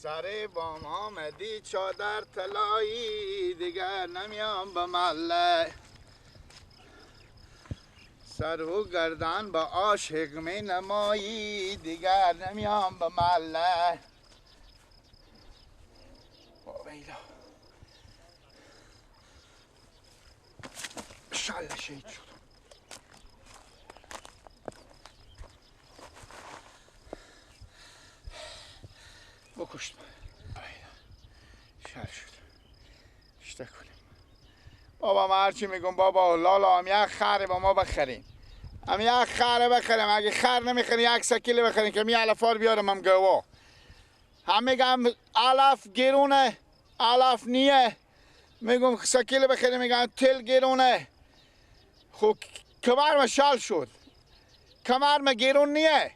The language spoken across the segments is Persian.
سر بام آمدی چادر طلایی، دیگر نمیام به محله. سر و گردن با عاشق می نمایی، دیگر نمیام به محله. ویلا شاله شهید شد. بکشت شر شد. اشته کنیم بابا. ما هرچی میگم بابا لالا هم یک خره با ما بخریم، هم یک خره بخریم. اگه خر نمیخریم یک سکیله بخریم که می علفار بیارم هم گوا. هم میگم علف گرونه، علف نیه. میگم سکیله بخریم میگم تل گرونه. خب کمر ما شل شد، کمر ما گرون نیه.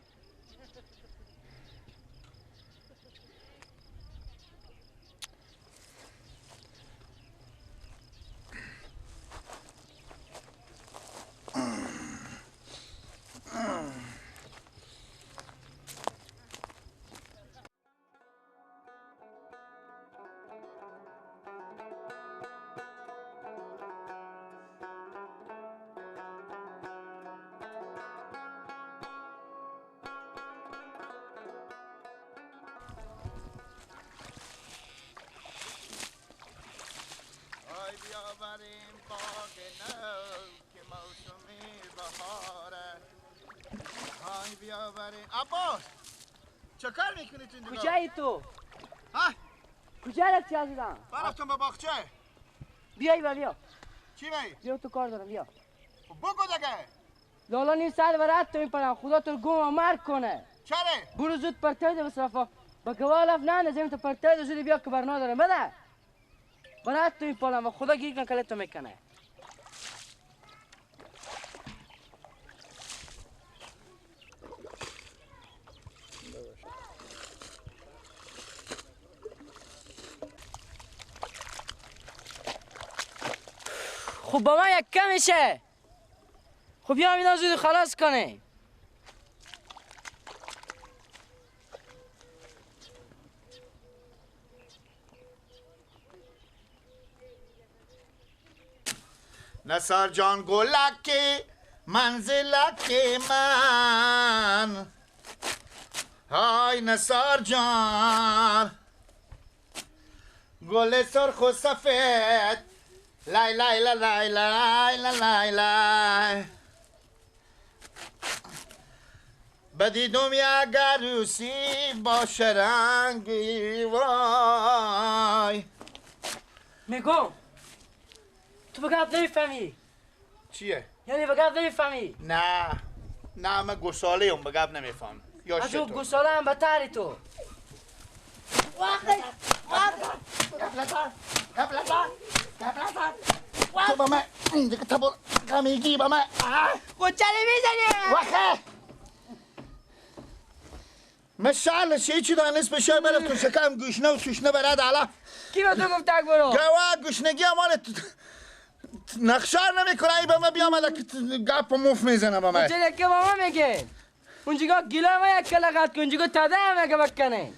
بیاوریم باغ نو که موسمی بهاره. های بیاوریم. عباس چه کار میکنی تو اینجا؟ کجایی تو؟ ها؟ کجا رفتی عزیزم؟ رفتم به باغچه. بیای بیا. چی می؟ بیا تو کار دارم بیا. بگو دیگه. لالا نیم ساعت برات تو میپرم، خدا تو گم و مرگ کنه. چرا؟ برو زود پرتای ده بسرفا با گوالف نه نزیم تو پرتای ده زود بیا که برنا دارم بده. برات تو میپرم و خدا گیر کن کلی تو میکنه. خب با من یک کم میشه. خب بیا اینا زود خلاص کنه. نثار جان گلک منزلک من. های نثار جان گل سرخ و سفید. لای لای لای لای لای لای لای. بدیدم یک عروسی با شرنگی وای. میگم تو بگرد نمیفهمی. چیه؟ یعنی بگرد نمیفهمی. نه نه من گساله هم بگرد نمیفهم. یا از او شتو گساله هم بتری تو. تو با من اینجا که تبور کمیگی با من خود چلی میزنی؟ وخه مشعل شیء چی دانست بشه برفت تو شکم گوشنه و توشنه برد علا. کی با تو گفتک برو؟ گواه گوشنگی امال نقشار نمی کنه ای با من بیام گپ و موف میزنه با من. چلی که با ما میگه اونجا گیلا ما یک کلقت کن اونجا تده هم اگه بکنه.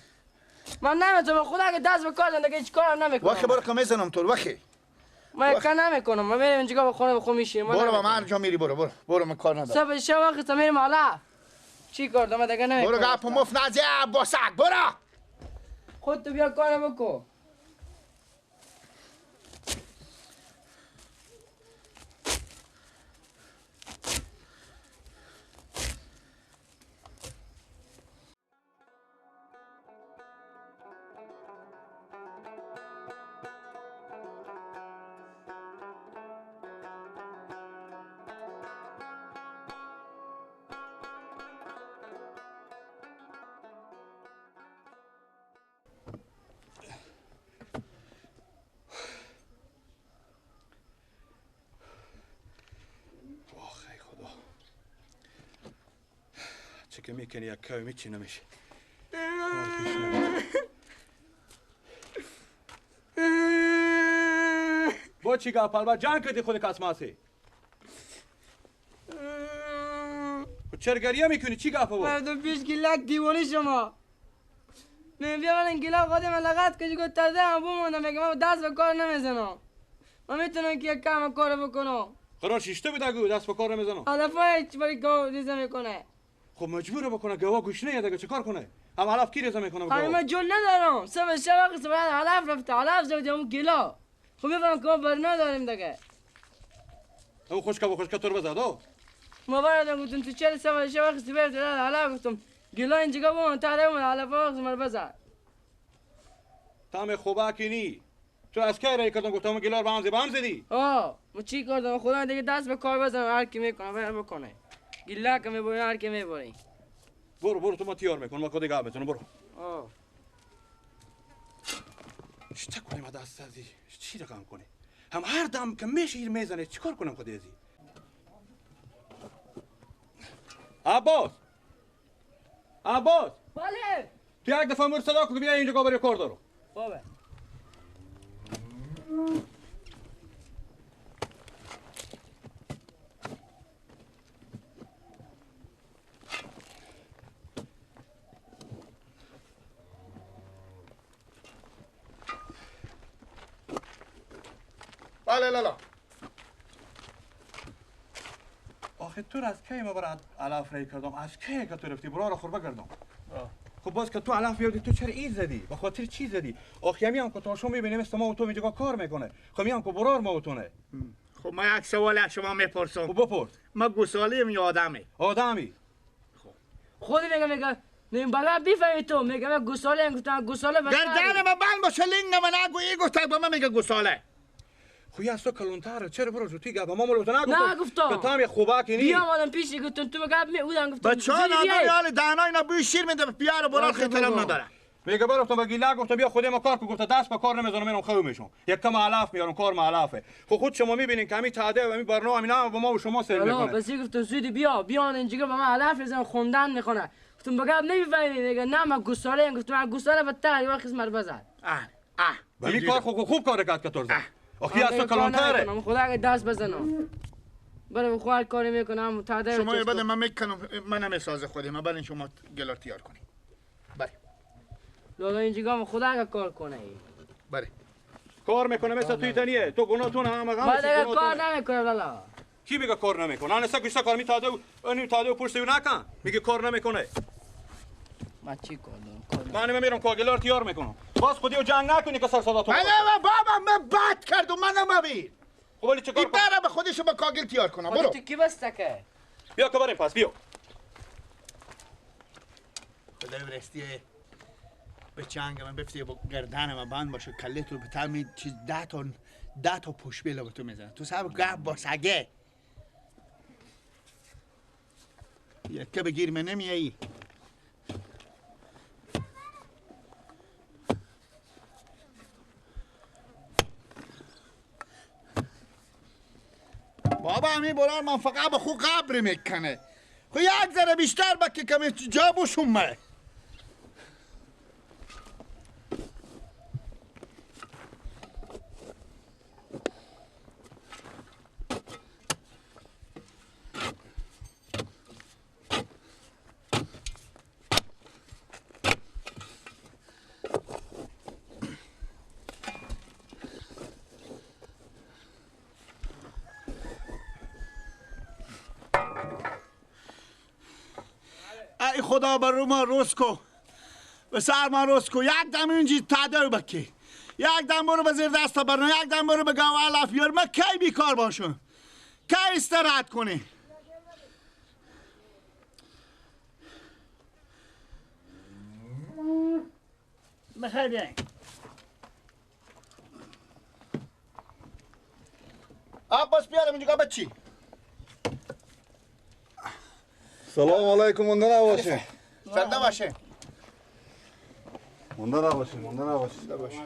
من نمیتونم خدا که دست بکار زنده که هیچ کارم نمیکنم. وخه برو که میزنم تو وخه. من یک کار نمیکنم. من میرم اونجا به خونه بخون میشیم. برو با من هر جا میری برو من کار ندارم. صبح شب وقت میرم حالا چی کار دارم دیگه نمیکنم. برو گپ و موف نزی عباسک برو. خود تو بیا کار بکن. چه که میکنی یک کمی چی نمیشه. با چی گپل با جان کردی خود کسماسی. چرا گریه میکنی چی گپه با؟ مردم پیش گلک دیوانی شما. بیا من گلا خودم لغت که جگو تازه هم بموندم میگه من دست به کار نمیزنم من میتونم که یک کم کار بکنم قرار شیشته بده دست به کار نمیزنم علف هیچ باری گاو ریزه میکنه خب مجبوره بکنه گوا گوش نیاد چه کار کنه هم علف کی ریزه میکنه همه من جون ندارم سب شب وقت علف رفته علف زود اون گلا خب میفهم که ما بر نداریم دیگه او خوشکا تو رو بزد ما بردم گفتم تو چه سب شب وقت برد علف گفتم گلا اینجا بمون تا من علف وقت من بزن تام خوبه کی نی تو از کی رای کردم گفتم گلا رو به هم زدی آه ما چی کردم خدا دیگه دست به کار بزنم هر کی میکنه بر بکنه گلا که میبری هر کی میبری برو تو ما تیار میکنم ما کدی گام میتونم برو آه چی کنیم دست ازی چی رقم کنی هم هر دم که میشیر میزنه چیکار کنم خودی ازی عباس بله تو یک دفعه مر صدا کن بیا اینجا برای کار دارم بابا بله لالا آخه تو از کی ما برات علف ری کردم از کی که تو رفتی برا رو خور بگردم خب باز که تو علف بیادی تو چرا این زدی به خاطر چی زدی آخه میام که تو شو میبینیم است ما و تو اینجا کار میکنه خب میام که برار ما و تونه خب ما یک سوال از شما میپرسم خب بپرس ما گوسالیم یا آدمی خود میگه نیم بغا بفهمی تو میگه من گوساله گفتم گوساله گردن ما بند باشه لینگ من نگو ای گفته با من میگه گوساله خویا سو کلونتاره چرا برو تو گفت ما مولو نگفتم نه گفتم که تام خوبه کی نی بیا مادم پیش گفتم تو بگم می اودم گفتم بچه ها نداری حال دهنای اینا بوی شیر میده پیار و برار خیترم نداره میگه برفتم با گیلا گفتم بیا خودم کار کو گفت دست به کار نمیزنم میرم خو میشم یک کم علف میارم کار ما علفه خود شما میبینین که همین تعده و همین برنامه اینا با ما و شما سر میکنه بس گفتم زودی بیا اینجا با من علف بزن خوندن میکنه گفتم بگم نمیفهمی میگه نه من گوساله گفتم من گوساله بدتر یه وقت مر بزن همین کار خوب کار کرد که تو آخه از تو کلانتره من خدا اگه دست بزنم برای خود کاری میکنم تعده شما یه بده من میکنم من نمیسازه خودم من برای شما گلار تیار کنیم بله لالا اینجا من خدا اگه کار کنه بله کار میکنه مثل توی تنیه تو گناهتون هم بعد اگه کار نمیکنه لالا کی میگه کار نمیکنه آن سگ کار میتاده و تاده و پشت نکن میگه کار نمیکنه من چی کنم من میرم کاگلار تیار میکنم باز خودیو جنگ نکنی که سر صدا تو من بابا من بد کردم من نمیبین خب ولی چه کار این برای به خودشو با کاگل تیار کنم برو تو کی بسته که بیا که بریم پس بیا خدای برستی به چنگ من بفتی با گردن من بند باشه کله تو به تمی چیز 10 تا پوش بیلو تو میزنه تو سب گه با سگه یکه بگیر من نمیایی بابا همین برار من فقط به خود قبر میکنه خو یک ذره بیشتر بکی کمی جا بوشومه ای خدا بر رو ما روز کو به سر ما روز کو یک دم اینجی تعدیل بکی یک دم برو به زیر دست برنو یک دم برو به گاو علف بیار من کی بیکار باشم کی استراحت کنی بخیر بیاین عباس بیارم اینجا بچی سلام علیکم مونده نباشین زنده باشه مونده نباشین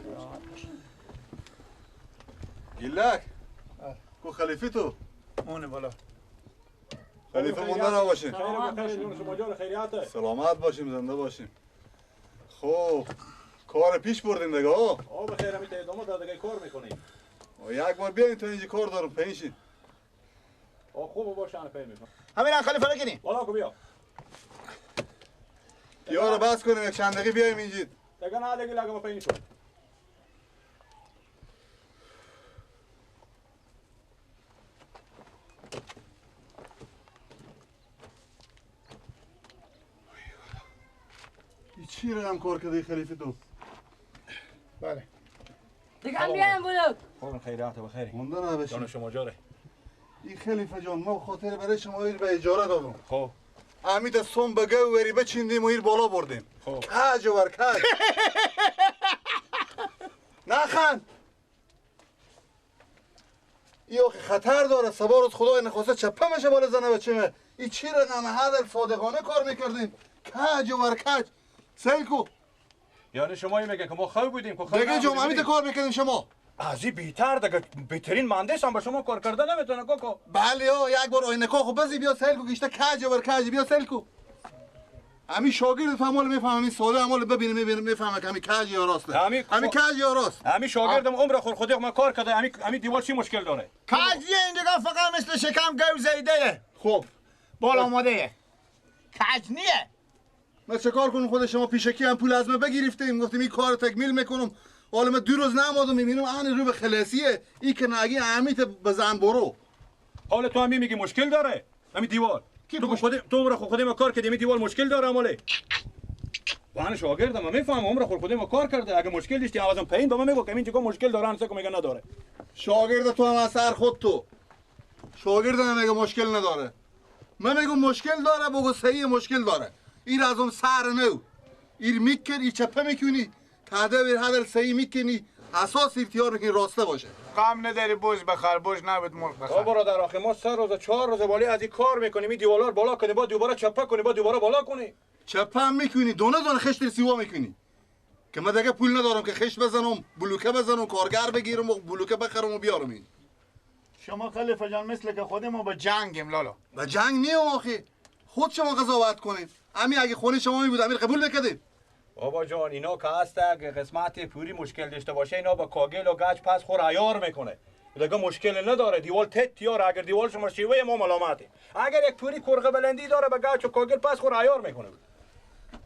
گیلک کو خلیفی تو اونه بالا خلیفه مونده نباشین خیریات سلامت باشیم زنده باشیم خب کار پیش بردیم دیگه ها بخیر همیته ادامه داده کار میکنیم یک بار بیاین تو اینجا کار دارم پینشین خوب باشن پی میکنم همین خلیفه بگیریم والا کو بیا یارو بس کنیم یک چند دقیقه بیایم اینجا دیگه نه دیگه لگه با پایین شد. چی رقم کار کرده خلیفه تو؟ بله دیگه هم بیایم بلوک. خورم خیرات و بخیری. مونده نباشی. جان شما جاره. این خلیفه جان ما خاطر برای شما ایر به اجاره دادم. خب. امید سوم بگه و وری بچیندیم و ایر بالا بردیم. خب. کج و کج. نخند. این آخه خطر داره سبا روز خدای نخواسته چپه میشه بالا زنه بچه. این چی رقم هدل صادقانه کار میکردیم. کج و کج. سیلکو. یعنی شما میگه که ما خوب بودیم که خوب دیگه جام امید کار میکردیم شما. ازی بیتر دیگه بهترین مهندس هم با شما کار کرده نمیتونه کوکو. بله یک بار آینه کاخو بزی بیا سیلکو گشته کج و کج بیا سیلکو. امی شاگرد فهمال میفهمم این ساده عمل ببینه میفهمه که امی کج یا راسته. امی کج یا راست. امی شاگردم عمر خودی ما کار کرده امی دیوار چی مشکل داره؟ کجیه اینجا فقط مثل شکم گو زیده. خب بالا آماده. کج نیه. ما چه کار کنم خود شما پیشکی هم پول از من بگرفتیم گفتیم این کار تکمیل میکنم. حالا من 2 روز نمادم میبینم آن رو به خلاصیه این که نگی امیت بزن برو. حالا تو هم میگی مشکل داره امی دیوار. تو عمر خودی ما کار کردی امی دیوار مشکل داره عمله. وان شاگردم میفهمم عمر خودی ما کار کرده اگه مشکل داشتی آوازم پایین به من میگو که اینجا مشکل داره انسا که میگه نداره. شاگرد تو هم از سر خود تو. شاگرد نمیگه مشکل نداره. من میگم مشکل داره بگو صحیح مشکل داره. این از اون سر نو. این میکنی چپه میکنی. تعده بیر هدل صحیح میکنی. اساس اختیار میکنی راسته باشه. غم نداری بوز بخر بوز نبود مرغ بخر. برادر آخه ما 3 روز 4 روز بالی از این کار میکنیم این دیوالار بالا کنی با دوباره چپه کنی با دوباره بالا کنی. چپه هم میکنی دونه خشت سیوا میکنی. که من دیگه پول ندارم که خشت بزنم بلوکه بزنم کارگر بگیرم و بلوکه بخرم و بیارم این. شما خلیفه جان مثل که خود ما با جنگیم لالا. با جنگ نیم آخه. خود شما قضاوت کنید. امی اگه خونه شما می بود امیر قبول میکردید. بابا جان اینا که هست اگه قسمت پوری مشکل داشته باشه اینا با کاگل و گچ پس خور عیار میکنه. دیگه مشکل نداره دیوال تیار اگر دیوال شما شیوه ما ملامته. اگر یک پوری کرغه بلندی داره با گچ و کاگل پس خور عیار میکنه.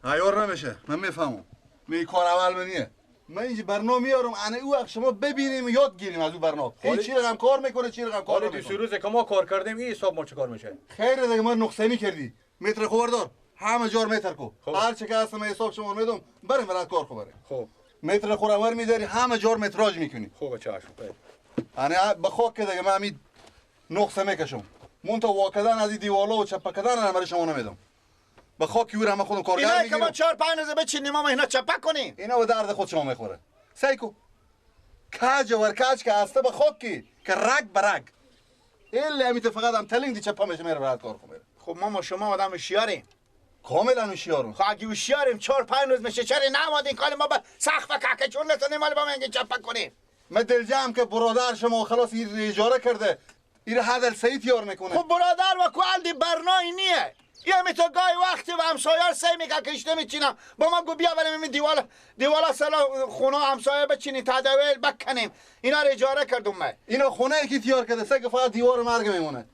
عیار نمیشه. من میفهمم. می کار اول منیه. من اینجا برنامه میارم انا او وقت شما ببینیم یاد گیریم از اون برنامه. این چی رقم کار میکنه چی رقم کار نمیکنه. حالا 2 روزه که ما کار کردیم این حساب ما چه کار میشه؟ خیر دیگه ما نقصانی کردی. متر خبردار. همه جار متر کو. هر چه که هست من حساب شما میدم. بریم برات کار خبره. خب متر خورور میذاری همه جار متراژ میکنی. خوبه چشم. انا به خاک که دیگه من امید نقصه میکشم. مونتا واکدن از این دیوالا و چپه کردن انا برای شما نمیدم. به خاک یور همه خودم کارگر میگیرم. اینا که ما 4-5 روز بچینیم ما اینا چپه کنیم. اینا به درد خود شما میخوره. سیکو. کج و کج که هسته به خاکی که رگ به رگ. الا امیت فقط هم تلنگ دی چپه میشه میره برات کار کنه. خب ما شما آدم هوشیاریم. کاملا هوشیارم. خب اگه هوشیاریم 4-5 روز میشه چرا نمادین کار ما به سقف کاکه چون نتونیم مال با من چپه کنیم. من دلجم که برادر شما خلاص این اجاره کرده. این هدل سعید یار میکنه. خب برادر و کل دی برنای نیه. یه می تو گاهی وقتی و همسایار سی میگه که اشته میچینم با ما گو بیا بریم این دیوالا سلا خونه همسایه بچینی تدویل بکنیم اینا رو اجاره کردم من. اینا خونه کی تیار کرده سه که فقط دیوار مرگ میمونه.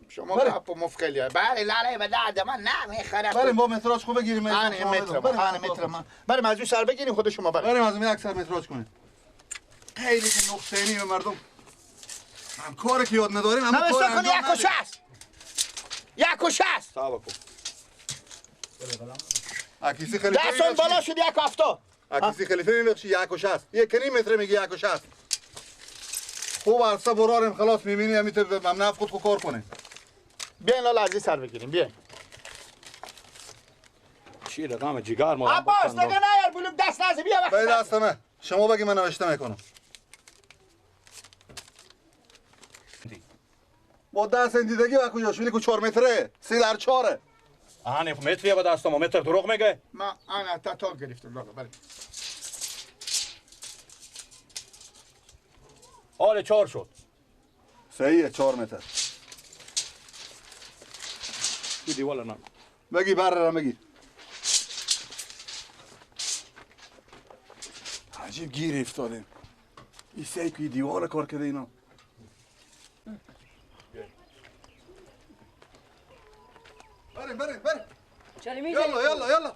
شما گپ و مفخلیه. بله لاله به درد من نمیخوره. بریم با متراژ خوب بگیریم. متر من. بریم از اون سر بگیریم خود شما بریم. بریم از اون یک سر متراژ کنیم. خیلی که نقصه‌ای به مردم. هم کاری که یاد نداریم هم کار انجام ندیم. 1.60 صاحب کو اکیسی خلیفه دستون بالا شد 1.70 اکیسی خلیفه میبخشی 1.60 یک کنی متر میگی 1.60 خوب عرصه براریم خلاص میبینی همیت ممنف خود کار کنه. بیاین لالا از این سر بگیریم بیاین. چی رقم جگر ما عباس دیگه نیار بلوم دست نزی بیا وقت بای دستمه شما بگی من نوشته میکنم با 10 سنتیدگی و کجا شولی کو 4 متره 3x4 آنه متری با دستم متر دروغ میگه. ما انا تا گرفتم لالا بریم. حال 4 شد. صحیحه 4 متر. تو دیوال نه. بگی بررم بگی. عجیب گیر افتادیم. این سیکی دیوار کار کرده اینا. بریم. چلی میشه؟ یلا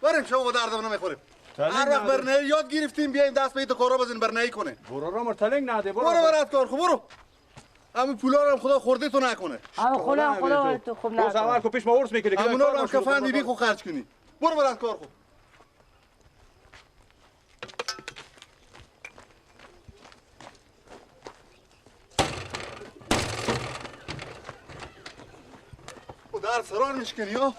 بریم شما با دردم نمیخوریم. هر وقت برنامه یاد گرفتیم بیایم دست به این کارا بزنیم برنامه کنه. برو را مرتلنگ نده برو برات کار خوب برو. همین پولا هم خدا خورده تو نکنه. خدا تو خوب روز اول که پیش ما ورس میکنی همونا رو هم کفن بی خو خرج کنی. برو برات کار خوب. در سرار میشکنی ها.